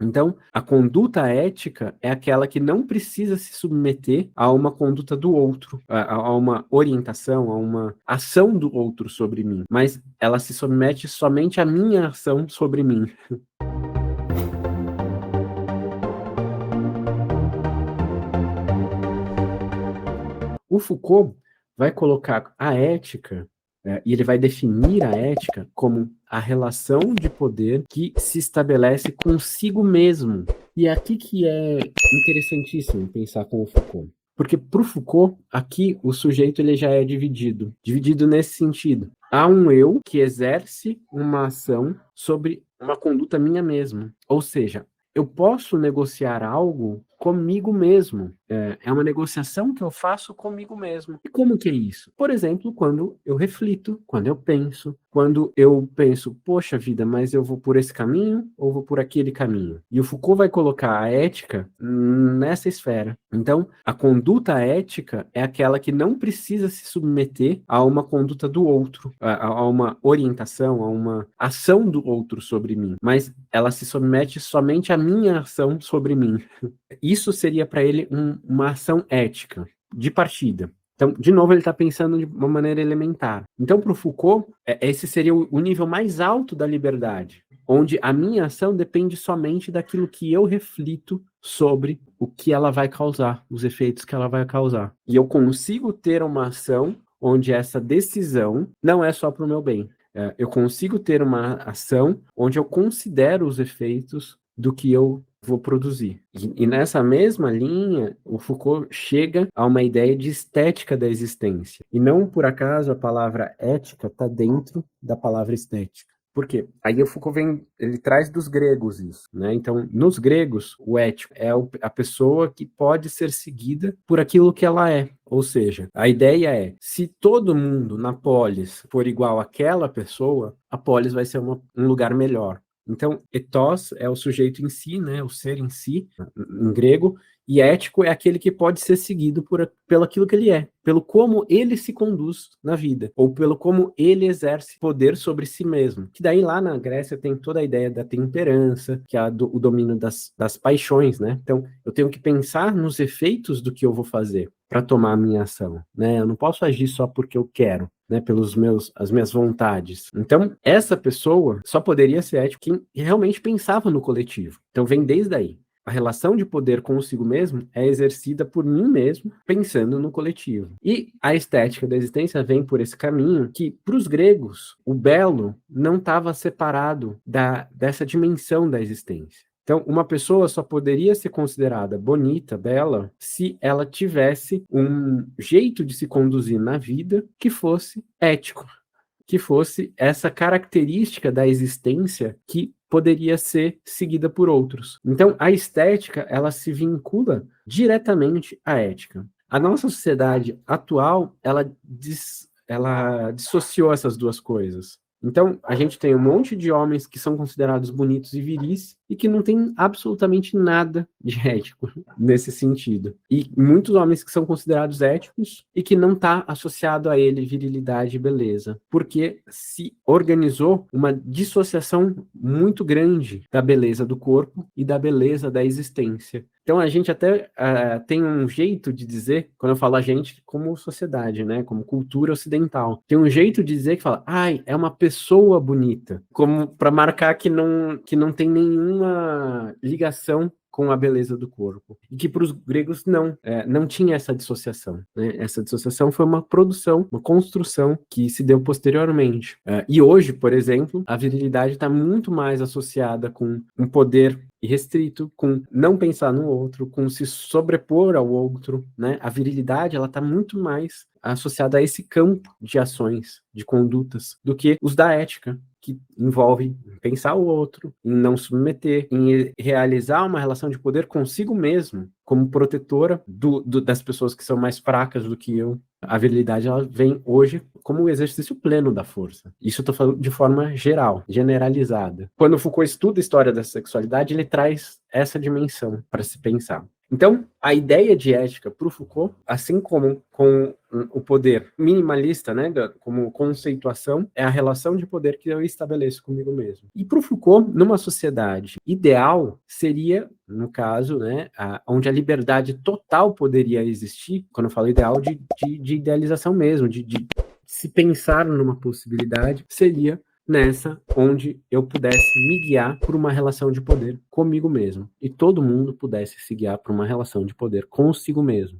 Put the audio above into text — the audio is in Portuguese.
Então, a conduta ética é aquela que não precisa se submeter a uma conduta do outro, a uma orientação, a uma ação do outro sobre mim, mas ela se submete somente à minha ação sobre mim. O Foucault vai colocar a ética, e ele vai definir a ética como a relação de poder que se estabelece consigo mesmo. E é aqui que é interessantíssimo pensar com o Foucault. Porque para o Foucault, aqui o sujeito ele já é dividido nesse sentido. Há um eu que exerce uma ação sobre uma conduta minha mesma. Ou seja, eu posso negociar algo comigo mesmo. É uma negociação que eu faço comigo mesmo. E como que é isso? Por exemplo, quando eu reflito, quando eu penso, poxa vida, mas eu vou por esse caminho ou vou por aquele caminho? E o Foucault vai colocar a ética nessa esfera. Então, a conduta ética é aquela que não precisa se submeter a uma conduta do outro, a uma orientação, a uma ação do outro sobre mim, mas ela se submete somente à minha ação sobre mim. Isso seria para ele uma ação ética, de partida. Então, de novo, ele está pensando de uma maneira elementar. Então, para o Foucault, esse seria o nível mais alto da liberdade, onde a minha ação depende somente daquilo que eu reflito sobre o que ela vai causar, os efeitos que ela vai causar. E eu consigo ter uma ação onde essa decisão não é só para o meu bem. Eu consigo ter uma ação onde eu considero os efeitos do que eu vou produzir. E nessa mesma linha, o Foucault chega a uma ideia de estética da existência. E não por acaso a palavra ética está dentro da palavra estética. Por quê? Aí o Foucault ele traz dos gregos isso, né? Então, nos gregos, o ético é a pessoa que pode ser seguida por aquilo que ela é. Ou seja, a ideia é, se todo mundo na polis for igual àquela pessoa, a polis vai ser um lugar melhor. Então, ethos é o sujeito em si, né, o ser em si, em grego, e ético é aquele que pode ser seguido pelo aquilo que ele é, pelo como ele se conduz na vida, ou pelo como ele exerce poder sobre si mesmo. Que daí lá na Grécia tem toda a ideia da temperança, que é o domínio das paixões, né? Então, eu tenho que pensar nos efeitos do que eu vou fazer para tomar a minha ação, né? Eu não posso agir só porque eu quero, né, as minhas vontades. Então, essa pessoa só poderia ser ético quem realmente pensava no coletivo. Então, vem desde aí. A relação de poder consigo mesmo é exercida por mim mesmo, pensando no coletivo. E a estética da existência vem por esse caminho que, para os gregos, o belo não estava separado dessa dimensão da existência. Então, uma pessoa só poderia ser considerada bonita, bela, se ela tivesse um jeito de se conduzir na vida que fosse ético, que fosse essa característica da existência que poderia ser seguida por outros. Então, a estética, ela se vincula diretamente à ética. A nossa sociedade atual, ela dissociou essas duas coisas. Então, a gente tem um monte de homens que são considerados bonitos e viris e que não tem absolutamente nada de ético nesse sentido. E muitos homens que são considerados éticos e que não está associado a ele virilidade e beleza, porque se organizou uma dissociação muito grande da beleza do corpo e da beleza da existência. Então, a gente até tem um jeito de dizer, quando eu falo a gente, como sociedade, né, como cultura ocidental, tem um jeito de dizer que fala, ai, é uma pessoa bonita, como para marcar que não tem nenhuma ligação com a beleza do corpo. E que para os gregos não tinha essa dissociação. Né? Essa dissociação foi uma produção, uma construção que se deu posteriormente. E hoje, por exemplo, a virilidade está muito mais associada com um poder irrestrito, com não pensar no outro, com se sobrepor ao outro, né? A virilidade, ela está muito mais associada a esse campo de ações, de condutas, do que os da ética, que envolve pensar o outro, em não submeter, em realizar uma relação de poder consigo mesmo, como protetora das pessoas que são mais fracas do que eu. A virilidade, ela vem hoje como o exercício pleno da força. Isso eu estou falando de forma geral, generalizada. Quando Foucault estuda a história da sexualidade, ele traz essa dimensão para se pensar. Então, a ideia de ética para o Foucault, assim como com o poder minimalista, né, como conceituação, é a relação de poder que eu estabeleço comigo mesmo. E para o Foucault, numa sociedade ideal, seria, no caso, né, onde a liberdade total poderia existir, quando eu falo ideal, de idealização mesmo, de se pensar numa possibilidade, seria nessa onde eu pudesse me guiar por uma relação de poder comigo mesmo e todo mundo pudesse se guiar por uma relação de poder consigo mesmo.